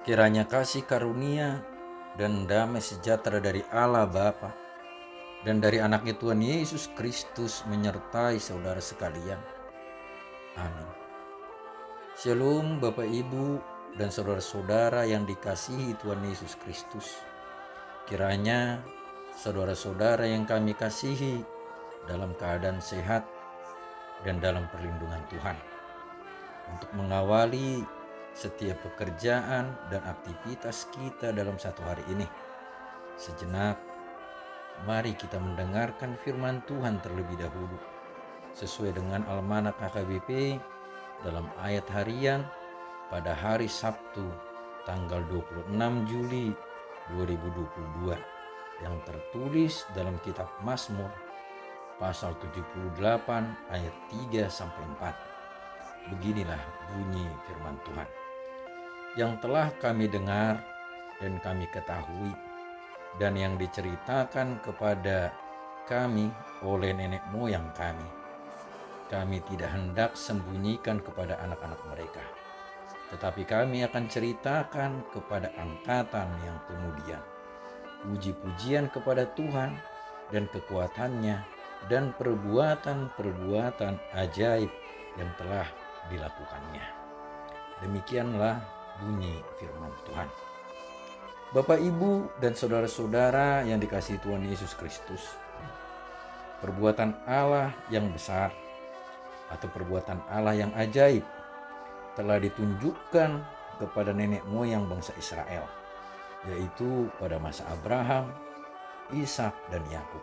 Kiranya kasih karunia dan damai sejahtera dari Allah Bapa dan dari anaknya Tuhan Yesus Kristus menyertai saudara sekalian. Amin. Shalom Bapak Ibu dan saudara-saudara yang dikasihi Tuhan Yesus Kristus. Kiranya saudara-saudara yang kami kasihi dalam keadaan sehat dan dalam perlindungan Tuhan. Untuk mengawali setiap pekerjaan dan aktivitas kita dalam satu hari ini, sejenak mari kita mendengarkan firman Tuhan terlebih dahulu sesuai dengan Almanak HKBP dalam ayat harian pada hari Sabtu tanggal 26 Juli 2022 yang tertulis dalam kitab Mazmur pasal 78 ayat 3 sampai 4. Beginilah bunyi firman Tuhan. Yang telah kami dengar dan kami ketahui dan yang diceritakan kepada kami oleh nenek moyang kami. Kami tidak hendak sembunyikan kepada anak-anak mereka, tetapi kami akan ceritakan kepada angkatan yang kemudian puji-pujian kepada Tuhan dan kekuatannya dan perbuatan-perbuatan ajaib yang telah dilakukannya. Demikianlah bunyi firman Tuhan. Bapak, Ibu, dan saudara-saudara yang dikasihi Tuhan Yesus Kristus, perbuatan Allah yang besar atau perbuatan Allah yang ajaib telah ditunjukkan kepada nenek moyang bangsa Israel, yaitu pada masa Abraham, Ishak, dan Yakub.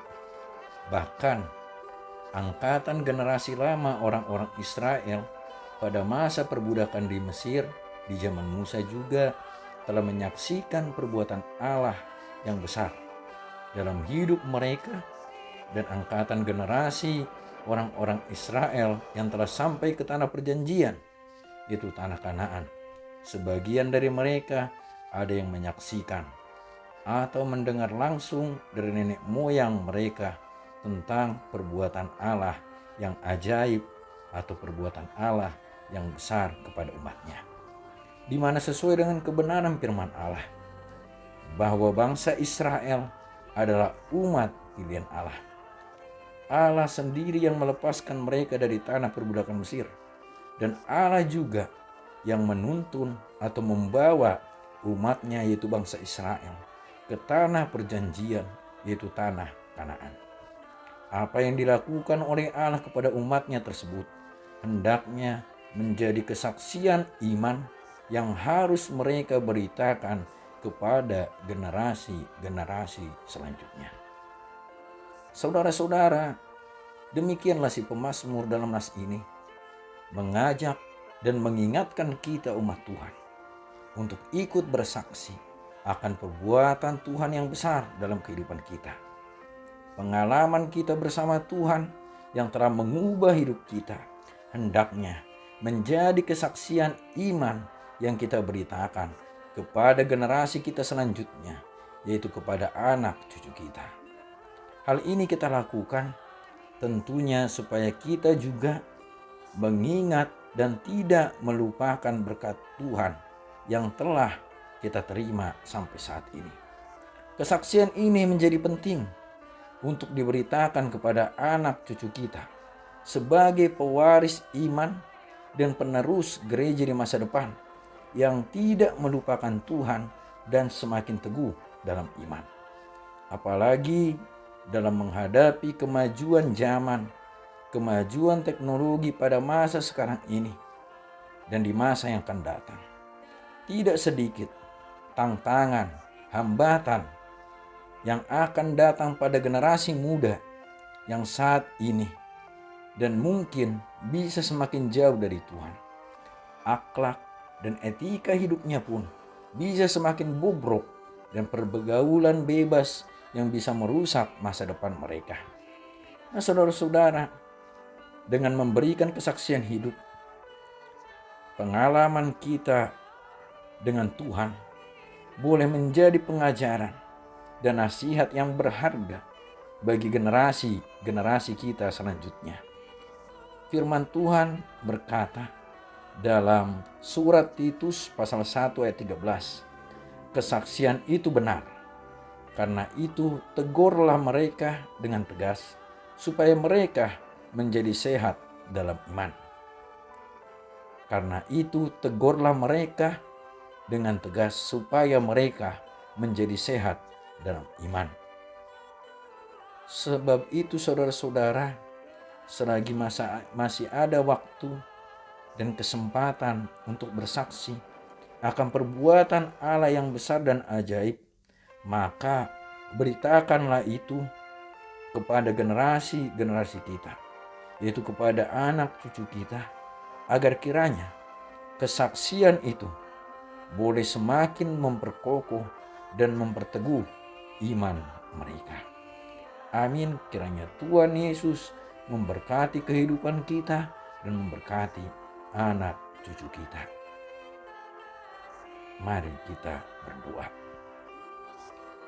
Bahkan angkatan generasi lama orang-orang Israel pada masa perbudakan di Mesir di zaman Musa juga telah menyaksikan perbuatan Allah yang besar dalam hidup mereka dan angkatan generasi orang-orang Israel yang telah sampai ke tanah perjanjian, yaitu tanah Kanaan. Sebagian dari mereka ada yang menyaksikan atau mendengar langsung dari nenek moyang mereka tentang perbuatan Allah yang ajaib atau perbuatan Allah yang besar kepada umatnya, di mana sesuai dengan kebenaran firman Allah bahwa bangsa Israel adalah umat pilihan Allah. Allah sendiri yang melepaskan mereka dari tanah perbudakan Mesir, dan Allah juga yang menuntun atau membawa umatnya yaitu bangsa Israel ke tanah perjanjian yaitu tanah Kanaan. Apa yang dilakukan oleh Allah kepada umatnya tersebut hendaknya menjadi kesaksian iman yang harus mereka beritakan kepada generasi-generasi selanjutnya. Saudara-saudara, demikianlah si pemazmur dalam nas ini mengajak dan mengingatkan kita umat Tuhan untuk ikut bersaksi akan perbuatan Tuhan yang besar dalam kehidupan kita. Pengalaman kita bersama Tuhan yang telah mengubah hidup kita hendaknya menjadi kesaksian iman yang kita beritakan kepada generasi kita selanjutnya, yaitu kepada anak cucu kita. Hal ini kita lakukan tentunya supaya kita juga mengingat dan tidak melupakan berkat Tuhan yang telah kita terima sampai saat ini. Kesaksian ini menjadi penting untuk diberitakan kepada anak cucu kita sebagai pewaris iman dan penerus gereja di masa depan yang tidak melupakan Tuhan dan semakin teguh dalam iman. Apalagi dalam menghadapi kemajuan zaman, kemajuan teknologi pada masa sekarang ini dan di masa yang akan datang. Tidak sedikit tantangan, hambatan yang akan datang pada generasi muda yang saat ini dan mungkin bisa semakin jauh dari Tuhan. Akhlak dan etika hidupnya pun bisa semakin bobrok dan pergaulan bebas yang bisa merusak masa depan mereka. Nah, saudara-saudara, dengan memberikan kesaksian hidup, pengalaman kita dengan Tuhan boleh menjadi pengajaran dan nasihat yang berharga bagi generasi kita selanjutnya. Firman Tuhan berkata dalam surat Titus pasal 1 ayat 13, kesaksian itu benar. Karena itu tegurlah mereka dengan tegas, supaya mereka menjadi sehat dalam iman. Karena itu tegurlah mereka dengan tegas, supaya mereka menjadi sehat dalam iman. Sebab itu saudara-saudara, selagi masih ada waktu dan kesempatan untuk bersaksi akan perbuatan Allah yang besar dan ajaib, maka beritakanlah itu kepada generasi-generasi kita, yaitu kepada anak cucu kita, agar kiranya kesaksian itu boleh semakin memperkokoh dan memperteguh iman mereka. Amin. Kiranya Tuhan Yesus memberkati kehidupan kita dan memberkati anak cucu kita. Mari kita berdoa.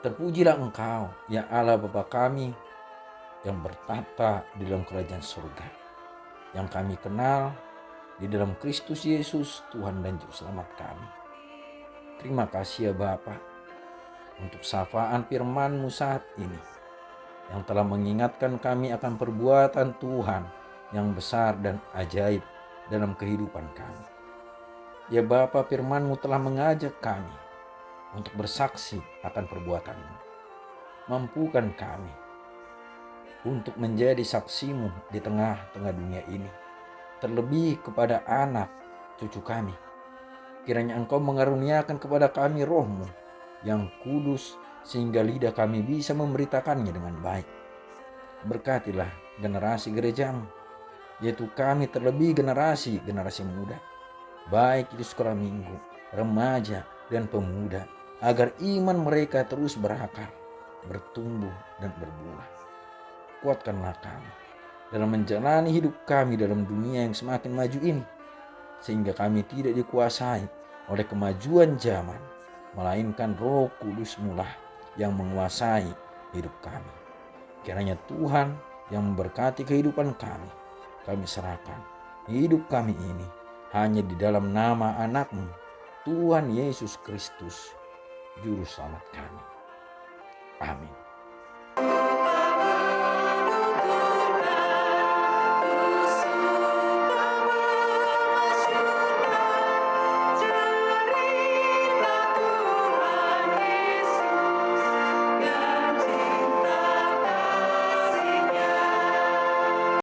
Terpujilah Engkau, ya Allah Bapa kami yang bertata di dalam kerajaan surga, yang kami kenal di dalam Kristus Yesus, Tuhan dan Juru Selamat kami. Terima kasih ya Bapa untuk sapaan firman-Mu saat ini, yang telah mengingatkan kami akan perbuatan Tuhan yang besar dan ajaib dalam kehidupan kami. Ya Bapa, firman-Mu telah mengajak kami untuk bersaksi akan perbuatan-Mu. Mampukan kami untuk menjadi saksi-Mu di tengah-tengah dunia ini, terlebih kepada anak cucu kami. Kiranya Engkau mengaruniakan kepada kami Roh-Mu yang kudus, sehingga lidah kami bisa memberitakannya dengan baik. Berkatilah generasi gereja-Mu, yaitu kami terlebih generasi muda, baik itu sekolah minggu, remaja, dan pemuda, agar iman mereka terus berakar, bertumbuh, dan berbuah. Kuatkanlah kami dalam menjalani hidup kami dalam dunia yang semakin maju ini, sehingga kami tidak dikuasai oleh kemajuan zaman, melainkan Roh Kudus-Mu lah yang menguasai hidup kami. Kiranya Tuhan yang memberkati kehidupan kami serahkan hidup kami ini hanya di dalam nama anak-Mu, Tuhan Yesus Kristus, Juru Selamat kami. Amin.